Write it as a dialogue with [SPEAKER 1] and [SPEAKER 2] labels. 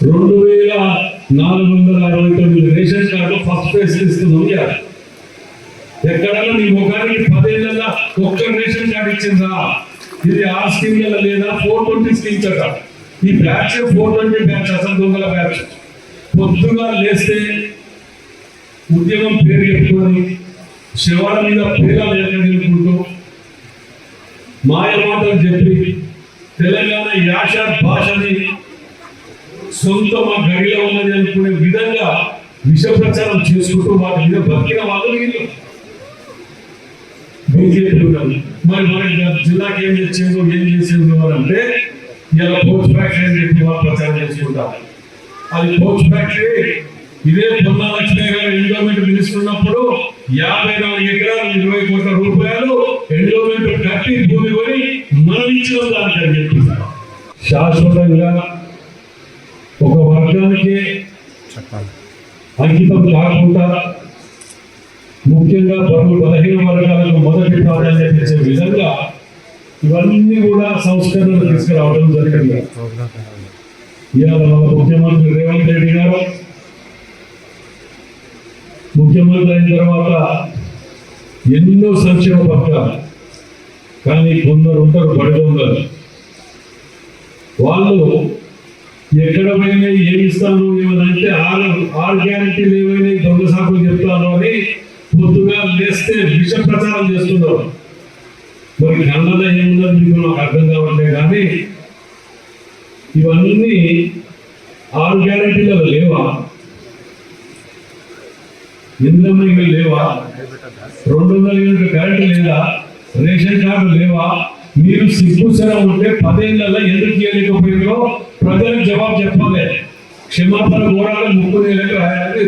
[SPEAKER 1] 2469 ration card first phase ఇస్తున్నాం. ఎక్కడన్నా నీ ముఖానికి 10 ఏళ్ళ ఒక్క రేషన్ కార్డు ఇచ్చిందా? ఇది ఆ స్కీమ్ లేదా 420 స్కీమ్ కదా. ఈ బ్యాచ్ 420 బ్యాచ్ అసలు దొంగల బ్యాచ్. పొద్దుగా లేస్తే ఉద్యమం పేరు చెప్పుకొని శివాల మీద పేరాలు ఎక్కడుకుంటూ మాయ మాటలు చెప్పి తెలంగాణ యాస భాషని సొంత మా గడిలో ఉన్నది అనుకునే విధంగా విష ప్రచారం చేసుకుంటూ వాటి మీద బతికిన వాళ్ళు వీళ్ళు బీజేపీ. మరి మన జిల్లాకి ఏం చేసిందో ఏం చేసిందో అని అంటే ఇలా పోస్ట్ ఫ్యాక్టరీ అని చెప్పి వాళ్ళు ప్రచారం చేసుకుంటారు. అది పోస్ట్ ఫ్యాక్టరీ ఇదే పొన్నా లక్ష్మీ గారు ఎండోమెంట్ మినిస్టర్ ఉన్నప్పుడు 54 ఎకరాలు 20 కోట్ల రూపాయలు ఎండోమెంట్ కట్టి భూమి కొని మనం ఇచ్చిన దానికి అని చెప్పి శాశ్వతంగా ఒక వర్గానికి అంకితం కాకుండా ముఖ్యంగా బలహీన వర్గాలకు మొదటి ప్రాధాన్యత ఇచ్చే విధంగా ఇవన్నీ కూడా సంస్కరణలు తీసుకురావడం జరిగింది. ఇవాళ మన ముఖ్యమంత్రి రేవంత్ రెడ్డి గారు ముఖ్యమంత్రి అయిన తర్వాత ఎన్నో సంక్షేమ పథకాలు, కానీ కొందరు ఉంటారు బడిదొంగలు. వాళ్ళు ఎక్కడ పోయినా ఏమి ఇస్తాను ఏమనంటే ఆరు గ్యారెంటీలు ఏమైనా దొంగ సాకులు చెప్తాను అని పొద్దుగా లేస్తే విష ప్రచారం చేస్తున్నారు. మరి కన్నడ ఏమున్నది మీకు నాకు అర్థం కావట్లేదు. కానీ ఇవన్నీ 6 గ్యారెంటీలు లేవా? ఇంద్రమ్మ లేవా? 200 యూనిట్ కరెంట్ లేదా? రేషన్ కార్డు లేవా? మీరు సిగ్గుసర ఉంటే 10 ఏళ్ళలో ఎందుకు చేయలేకపోయిందో ప్రజలకు జవాబు చెప్పాలి. క్షమాపణ కోరాలి, ముక్కు రాయాలి.